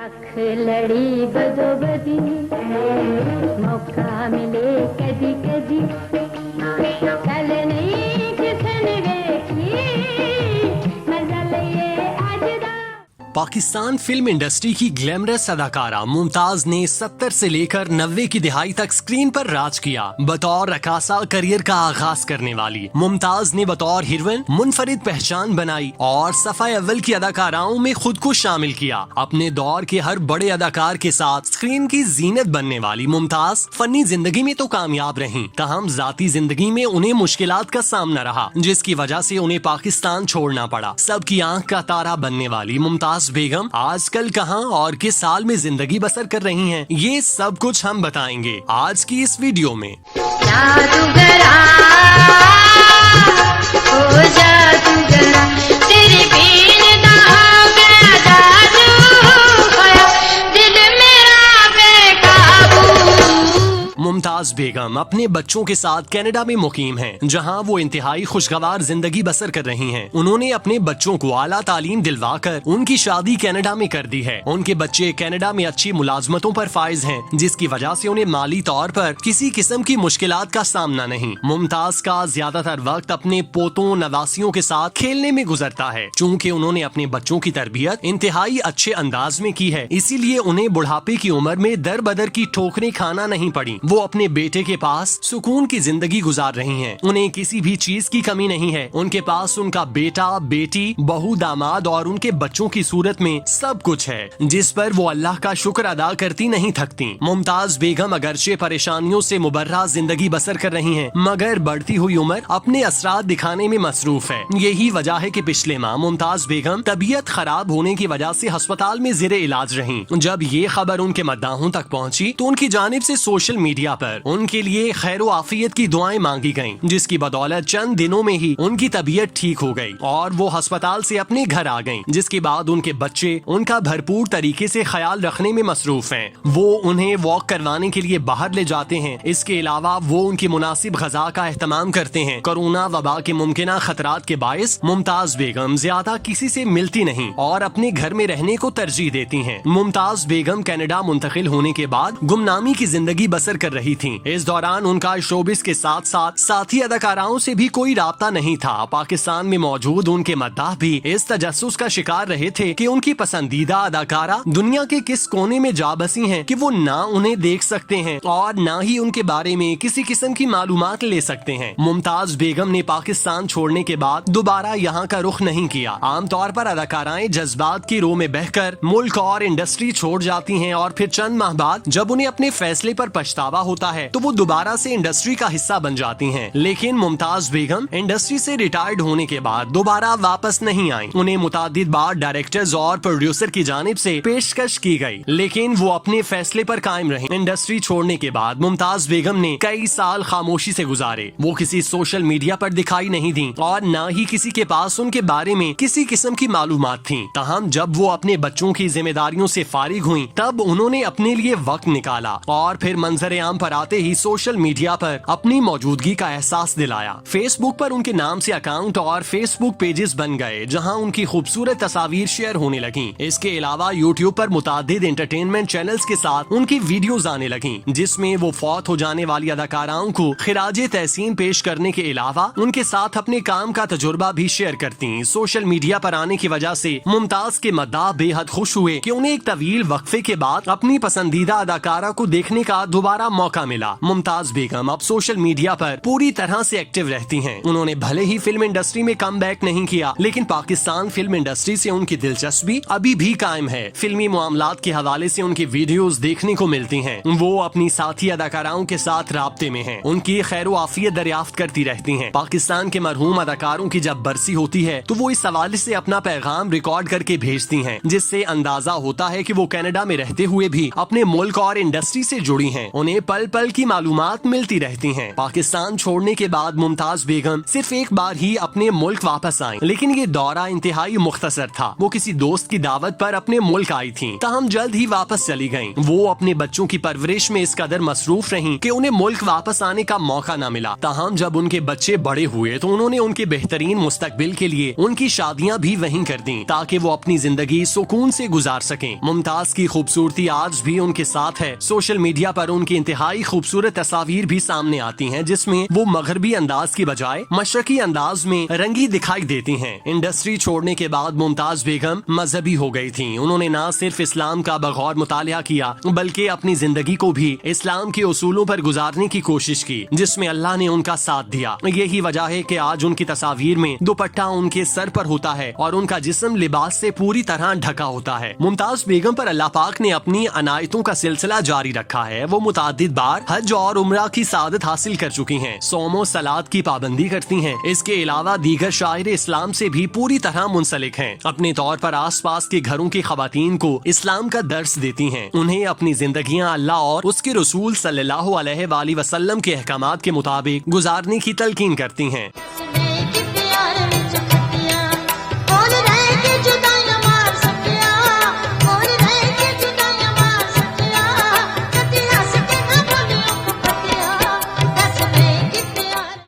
लाख लड़ी बदोबदी मौका मिले कदी कदी कल नहीं किसन वेखी मजा लइए आज दा। पाकिस्तान फिल्म इंडस्ट्री की ग्लैमरस अदाकारा मुमताज ने 70 से लेकर 90 की दिहाई तक स्क्रीन पर राज किया। बतौर रकासा करियर का आगाज करने वाली मुमताज ने बतौर हीरोइन मुनफरिद पहचान बनाई और सफाए अव्वल की अदाकाराओं में खुद को शामिल किया। अपने दौर के हर बड़े अदाकार के साथ स्क्रीन की जीनत बनने वाली मुमताज फनी जिंदगी में तो कामयाब रहीं, ताहम जाती जिंदगी में उन्हें मुश्किलात का सामना रहा, जिसकी वजह से उन्हें पाकिस्तान छोड़ना पड़ा। सबकी आंख का तारा बनने वाली मुमताज बेगम आजकल कहां और किस साल में जिंदगी बसर कर रही हैं, ये सब कुछ हम बताएंगे आज की इस वीडियो में। जादूगरा ओ जादूगरा तेरे बिन ना हो गया जादू होया दिल मेरा बेकाबू। मुमताज बेगम अपने बच्चों के साथ कनाडा में मुकीम हैं, जहां वो इंतहाई खुशगवार जिंदगी बसर कर रही हैं। उन्होंने अपने बच्चों को आला तालीम दिलवाकर उनकी शादी कनाडा में कर दी है। उनके बच्चे कनाडा में अच्छी मुलाजमतों पर फाइज हैं, जिसकी वजह से उन्हें माली तौर पर किसी किस्म की मुश्किलात का सामना नहीं। मुमताज का ज्यादातर वक्त अपने पोतों नवासियों के साथ खेलने में गुजरता है। चूँकि उन्होंने अपने बच्चों की तरबियत इंतहाई अच्छे अंदाज में की है, इसीलिए उन्हें बुढ़ापे की उम्र में दर बदर की ठोकरें खाना नहीं पड़ी। वो अपने बेटे के पास सुकून की जिंदगी गुजार रही हैं। उन्हें किसी भी चीज की कमी नहीं है। उनके पास उनका बेटा, बेटी, बहू, दामाद और उनके बच्चों की सूरत में सब कुछ है, जिस पर वो अल्लाह का शुक्र अदा करती नहीं थकती। मुमताज बेगम अगरचे परेशानियों से मुबर्रा जिंदगी बसर कर रही हैं, मगर बढ़ती हुई उम्र अपने असरात दिखाने में मसरूफ है। यही वजह है कि पिछले माह मुमताज बेगम तबीयत खराब होने की वजह से अस्पताल में जेरे इलाज रहीं। जब ये खबर उनके मद्दाहों तक पहुंची तो उनकी जानिब से सोशल मीडिया पर उनके लिए खैर आफियत की दुआएं मांगी गईं, जिसकी बदौलत चंद दिनों में ही उनकी तबीयत ठीक हो गई और वो अस्पताल से अपने घर आ गईं। जिसके बाद उनके बच्चे उनका भरपूर तरीके से ख्याल रखने में मसरूफ हैं। वो उन्हें वॉक करवाने के लिए बाहर ले जाते हैं। इसके अलावा वो उनकी मुनासिब गजा का एहतमाम करते हैं। कोरोना वबा के मुमकिन खतरात के बायस मुमताज बेगम ज्यादा किसी से मिलती नहीं और अपने घर में रहने को तरजीह देती हैं। मुमताज बेगम कनाडा मुंतकिल होने के बाद गुमनामी की जिंदगी बसर कर रही थी। इस दौरान उनका शोबिस के साथ साथ साथी अदाकाराओं से भी कोई राब्ता नहीं था। पाकिस्तान में मौजूद उनके मद्दाह भी इस तजस्सुस का शिकार रहे थे कि उनकी पसंदीदा अदाकारा दुनिया के किस कोने में जा बसी हैं कि वो ना उन्हें देख सकते हैं और ना ही उनके बारे में किसी किस्म की मालूमात ले सकते हैं। मुमताज बेगम ने पाकिस्तान छोड़ने के बाद दोबारा यहाँ का रुख नहीं किया। आमतौर पर अदाकाराएं जज्बात की रो में बहकर मुल्क और इंडस्ट्री छोड़ जाती हैं और फिर चंद माह बाद जब उन्हें अपने फैसले पर पछतावा होता है तो वो दोबारा से इंडस्ट्री का हिस्सा बन जाती हैं। लेकिन मुमताज बेगम इंडस्ट्री से रिटायर्ड होने के बाद दोबारा वापस नहीं आई। उन्हें मुतादिद बार डायरेक्टर्स और प्रोड्यूसर की जानिब से पेशकश की गई, लेकिन वो अपने फैसले पर कायम रही। इंडस्ट्री छोड़ने के बाद मुमताज बेगम ने कई साल खामोशी से गुजारे। वो किसी सोशल मीडिया पर दिखाई नहीं दी और न ही किसी के पास उनके बारे में किसी किस्म की मालूमात थी। ताहम जब वो अपने बच्चों की जिम्मेदारियों से फारिग हुई तब उन्होंने अपने लिए वक्त निकाला और फिर मंजर आम पर आते ही सोशल मीडिया पर अपनी मौजूदगी का एहसास दिलाया। फेसबुक पर उनके नाम से अकाउंट और फेसबुक पेजेस बन गए, जहां उनकी खूबसूरत तस्वीर शेयर होने लगी। इसके अलावा यूट्यूब पर मुतादिद एंटरटेनमेंट चैनल्स के साथ उनकी वीडियोस आने लगी, जिसमें वो फौत हो जाने वाली अदाकाराओं को खिराजे तहसीन पेश करने के अलावा उनके साथ अपने काम का तजुर्बा भी शेयर करती। सोशल मीडिया पर आने की वजह से मुमताज के मद्दाह बेहद खुश हुए कि उन्हें एक तवील वक्फे के बाद अपनी पसंदीदा अदाकारा को देखने का दोबारा मौका मिला। मुमताज बेगम अब सोशल मीडिया पर पूरी तरह से एक्टिव रहती हैं। उन्होंने भले ही फिल्म इंडस्ट्री में कम बैक नहीं किया, लेकिन पाकिस्तान फिल्म इंडस्ट्री से उनकी दिलचस्पी अभी भी कायम है। फिल्मी मामलात के हवाले से उनकी वीडियोस देखने को मिलती हैं। वो अपनी साथी अदाकाराओं के साथ राब्ते में हैं। उनकी खैर आफियत दरियाफ्त करती रहती हैं। पाकिस्तान के मरहूम अदाकारों की जब बरसी होती है तो वो इस हवाले से अपना पैगाम रिकॉर्ड करके भेजती हैं, जिससे अंदाजा होता है कि वो कनाडा में रहते हुए भी अपने मुल्क और इंडस्ट्री से जुड़ी हैं। उन्हें पल पल की मालूमात मिलती रहती हैं। पाकिस्तान छोड़ने के बाद मुमताज बेगम सिर्फ एक बार ही अपने मुल्क वापस आईं, लेकिन ये दौरा इंतहाई मुख्तसर था। वो किसी दोस्त की दावत पर अपने मुल्क आई थीं, ताहम जल्द ही वापस चली गईं। वो अपने बच्चों की परवरिश में इस कदर मसरूफ रहीं कि उन्हें मुल्क वापस आने का मौका न मिला। ताहम जब उनके बच्चे बड़े हुए तो उन्होंने उनके बेहतरीन मुस्तकबिल के लिए उनकी शादियां भी वहीं कर दी ताकि वो अपनी जिंदगी सुकून से गुजार सकें। मुमताज की खूबसूरती आज भी उनके साथ है। सोशल मीडिया पर उनकी इंतहाई खूबसूरत तस्वीर भी सामने आती हैं, जिसमें वो मगरबी अंदाज की बजाय मशरकी अंदाज में रंगी दिखाई देती हैं। इंडस्ट्री छोड़ने के बाद मुमताज बेगम मजहबी हो गई थीं। उन्होंने न सिर्फ इस्लाम का बगौर मुतालिया किया बल्कि अपनी जिंदगी को भी इस्लाम के उसूलों पर गुजारने की कोशिश की, जिसमें अल्लाह ने उनका साथ दिया। यही वजह है कि आज उनकी तस्वीर में दुपट्टा उनके सर पर होता है और उनका जिस्म लिबास से पूरी तरह ढका होता है। मुमताज बेगम पर अल्लाह पाक ने अपनी अनायतों का सिलसिला जारी रखा है। वो मुतादिद बार हज और उम्रा की सादत हासिल कर चुकी हैं, सोमो सलात की पाबंदी करती हैं। इसके अलावा दीगर शायर इस्लाम से भी पूरी तरह मुंसलिक हैं। अपने तौर पर आसपास के घरों की खवातीन को इस्लाम का दर्स देती हैं। उन्हें अपनी जिंदगियां अल्लाह और उसके रसूल सल्लल्लाहु अलैहि वसल्लम के अहकामात के मुताबिक गुजारने की तलकीन करती हैं।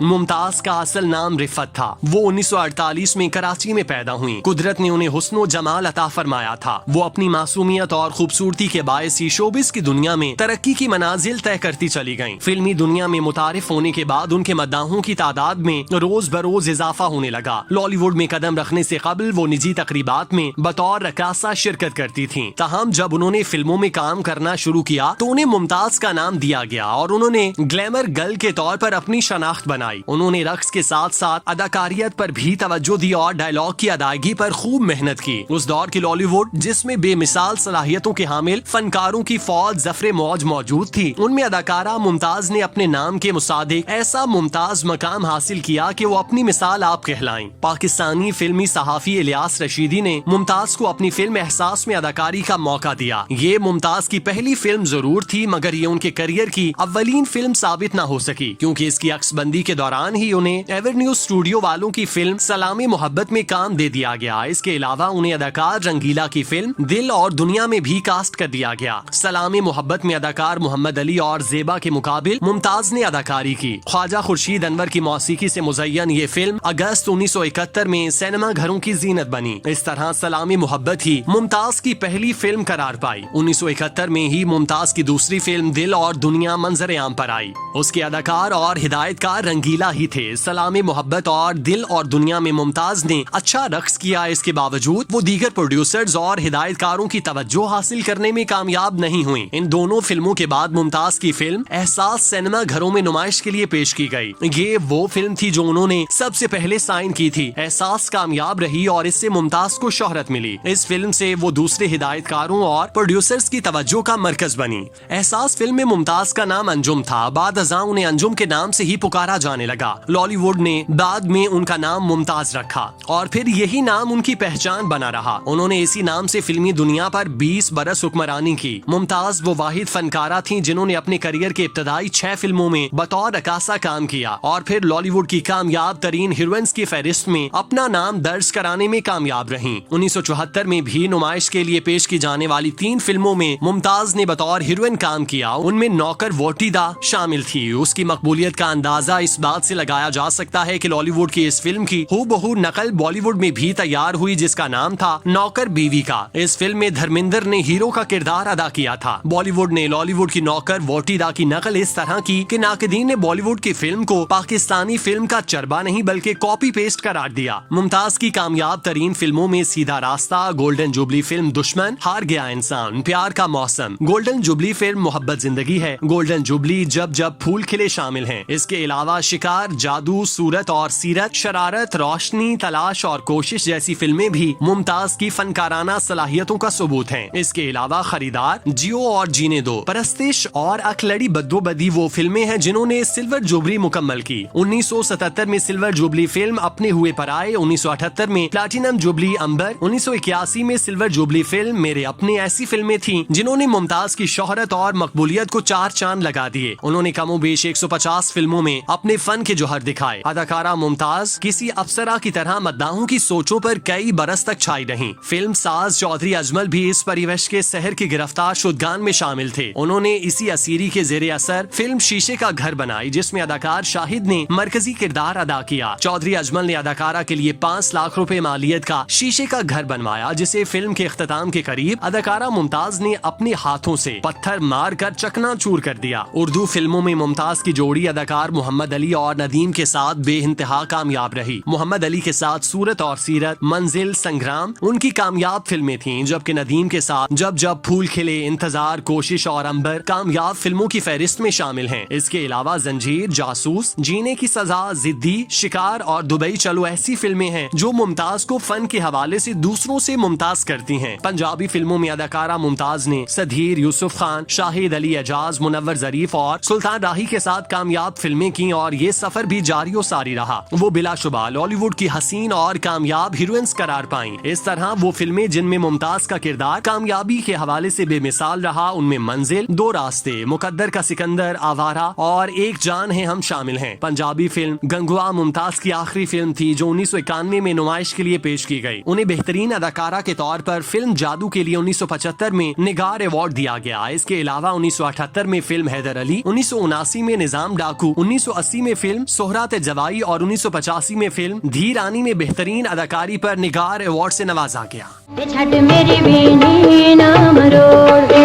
मुमताज का असल नाम रिफत था। वो 1948 में कराची में पैदा हुई। कुदरत ने उन्हें हुस्न जमाल अता फरमाया था। वो अपनी मासूमियत और खूबसूरती के बायस ही शोबिस की दुनिया में तरक्की की मनाजिल तय करती चली गईं। फिल्मी दुनिया में मुतारिफ होने के बाद उनके मद्दाहों की तादाद में रोज बरोज इजाफा होने लगा। लॉलीवुड में कदम रखने से कबल वो निजी तकरीबात में बतौर रकासा शिरकत करती थीं। ताहम जब उन्होंने फिल्मों में काम करना शुरू किया तो उन्हें मुमताज का नाम दिया गया और उन्होंने ग्लैमर गर्ल के तौर पर अपनी शनाख्त बनाई। उन्होंने रक्स के साथ साथ अदाकारियत पर भी तवज्जो दी और डायलॉग की अदायगी पर खूब मेहनत की। उस दौर की लॉलीवुड जिसमें बेमिसाल सलाहियतों के हामिल फनकारों की फौज जफरे मौज मौजूद थी, उनमें अदाकारा मुमताज ने अपने नाम के मुसादिक ऐसा मुमताज मकाम हासिल किया कि वो अपनी मिसाल आप कहलाएं। पाकिस्तानी फिल्मी सहाफी इलियास रशीदी ने मुमताज को अपनी फिल्म एहसास में अदाकारी का मौका दिया। ये मुमताज की पहली फिल्म जरूर थी, मगर ये उनके करियर की अव्वलीन फिल्म साबित न हो सकी, क्योंकि इसकी अक्सबंदी के दौरान ही उन्हें एवरन्यू स्टूडियो वालों की फिल्म सलामी मोहब्बत में काम दे दिया गया। इसके अलावा उन्हें अदाकार रंगीला की फिल्म दिल और दुनिया में भी कास्ट कर दिया गया। सलामी मोहब्बत में अदाकार मोहम्मद अली और जेबा के मुकाबिल मुमताज ने अदाकारी की। ख्वाजा खुर्शीद अनवर की मौसीकी से मुज़य्यन ये फिल्म अगस्त 1971 में सिनेमा घरों की जीनत बनी। इस तरह सलामी मोहब्बत ही मुमताज की पहली फिल्म करार पाई। 1971 में ही मुमताज की दूसरी फिल्म दिल और दुनिया मंजर आम पर आई। उसके अदाकार और हिदायतकार रंगीला ही थे। सलामी मोहब्बत और दिल और दुनिया में मुमताज ने अच्छा रक्स किया। इसके बावजूद वो दीगर प्रोड्यूसर्स और हिदायतकारों की तवज्जो हासिल करने में कामयाब नहीं हुई। इन दोनों फिल्मों के बाद मुमताज की फिल्म एहसास सिनेमा घरों में नुमाइश के लिए पेश की गई। ये वो फिल्म थी जो उन्होंने सबसे पहले साइन की थी। एहसास कामयाब रही और इससे मुमताज को शोहरत मिली। इस फिल्म से वो दूसरे हिदायतकारों और प्रोड्यूसर्स की तवज्जो का मरकज बनी। एहसास फिल्म में मुमताज का नाम अंजुम था। बाद अज़ां उन्हें अंजुम के नाम से ही पुकारा जाने लगा। लॉलीवुड ने बाद में उनका नाम मुमताज रखा और फिर यही नाम उनकी पहचान बना रहा। उन्होंने इसी नाम से फिल्मी दुनिया पर 20 बरस हुक्मरानी की। मुमताज वो वाहिद फनकारा थीं जिन्होंने अपने करियर के इब्तदाई 6 फिल्मों में बतौर रकासा काम किया और फिर लॉलीवुड की कामयाब तरीन हीरोइंस की फहरिस्त में अपना नाम दर्ज कराने में कामयाब रहीं। 1974 में भी नुमाइश के लिए पेश की जाने वाली 3 फिल्मों में मुमताज ने बतौर हीरोइन काम किया। उनमें नौकर वोटीदा शामिल थी। उसकी मकबूलियत का अंदाजा इस बात से लगाया जा सकता है कि लॉलीवुड की इस फिल्म की हूबहू नकल बॉलीवुड में भी तैयार हुई, जिसका नाम था नौकर बीवी का। इस फिल्म में धर्मेंद्र ने हीरो का किरदार अदा किया था। बॉलीवुड ने लॉलीवुड की नौकर वोटीदा की नकल इस तरह की कि नाक़दीन ने बॉलीवुड की फिल्म को पाकिस्तानी फिल्म का चरबा नहीं बल्कि कॉपी पेस्ट करार दिया। मुमताज की कामयाब तरीन फिल्मों में सीधा रास्ता, गोल्डन जुबली फिल्म दुश्मन, हार गया इंसान, प्यार का मौसम, गोल्डन जुबली फिल्म मोहब्बत जिंदगी है, गोल्डन जुबली, जब जब फूल खिले शामिल हैं। इसके अलावा शिकार, जादू, सूरत और सीरत, शरारत, रोशनी, तलाश और कोशिश जैसी फिल्में भी मुमताज की फनकाराना सलाहियतों का सबूत हैं। इसके अलावा खरीदार, जियो और जीने दो, परस्तिश और अखलड़ी बद्दोबदी वो फिल्में हैं जिन्होंने सिल्वर जुबली मुकम्मल की। 1977 में सिल्वर जुबली फिल्म अपने हुए पर आए, 1978 में प्लैटिनम जुबली अंबर, 1981 में सिल्वर जुबली फिल्म मेरे अपने ऐसी फिल्में थीं जिन्होंने मुमताज की शोहरत और मकबूलियत को चार चांद लगा दिए। उन्होंने कमोबेश 150 फिल्मों में अपने फन के जौहर दिखाए। अदाकारा मुमताज किसी अप्सरा की तरह मद्दाहों की सोचों पर कई बरस तक छाई रहीं। फिल्म साज चौधरी अजमल भी इस परिवेश के सहर की गिरफ्तार शुदगान में शामिल थे। उन्होंने इसी असीरी के जेरे असर फिल्म शीशे का घर बनाई, जिसमें अदाकार शाहिद ने मरकजी किरदार अदा किया। चौधरी अजमल ने अदाकारा के लिए 5 लाख रुपए मालियत का शीशे का घर बनवाया, जिसे फिल्म के इख्तिताम के करीब अदाकारा मुमताज ने अपने हाथों से पत्थर मार कर चकनाचूर कर दिया। उर्दू फिल्मों में मुमताज की जोड़ी अदाकार मोहम्मद अली और नदीम के साथ बेइंतहा कामयाब रही। मोहम्मद अली के साथ सूरत और सीरत, मंजिल, संग्राम उनकी कामयाब फिल्में थीं, जबकि नदीम के साथ जब जब फूल खिले, इंतजार, कोशिश और अंबर कामयाब फिल्मों की फहरिस्त में शामिल हैं। इसके अलावा जंजीर, जासूस, जीने की सजा, जिद्दी, शिकार और दुबई चलो ऐसी फिल्में हैं जो मुमताज को फन के हवाले से दूसरों से मुमताज करती हैं। पंजाबी फिल्मों में अदाकारा मुमताज ने सधीर, यूसुफ खान, शाहिद अली एजाज, मुनव्वर जरीफ और सुल्तान राही के साथ कामयाब फिल्में की और ये सफर भी जारी और सारी रहा। वो बिलाशुबा बॉलीवुड की हसीन और कामयाब हीरोइंस करार पाईं। इस तरह वो फिल्में जिनमें मुमताज का किरदार कामयाबी के हवाले से बेमिसाल रहा, उनमें मंजिल, दो रास्ते, मुकद्दर का सिकंदर, आवारा और एक जान है हम शामिल हैं। पंजाबी फिल्म गंगवा मुमताज की आखिरी फिल्म थी जो 1991 में नुमाइश के लिए पेश की गई। उन्हें बेहतरीन अदाकारा के तौर पर फिल्म जादू के लिए 1975 में निगार अवार्ड दिया गया। इसके अलावा 1978 में फिल्म हैदर अली, 1979 में निजाम डाकू, 1980 में फिल्म सोहरात जवाई और 1985 में फिल्म धी रानी में बेहतरीन अदाकारी पर निगार अवार्ड से नवाजा गया। छठ मेरी बेनी ना मरोड़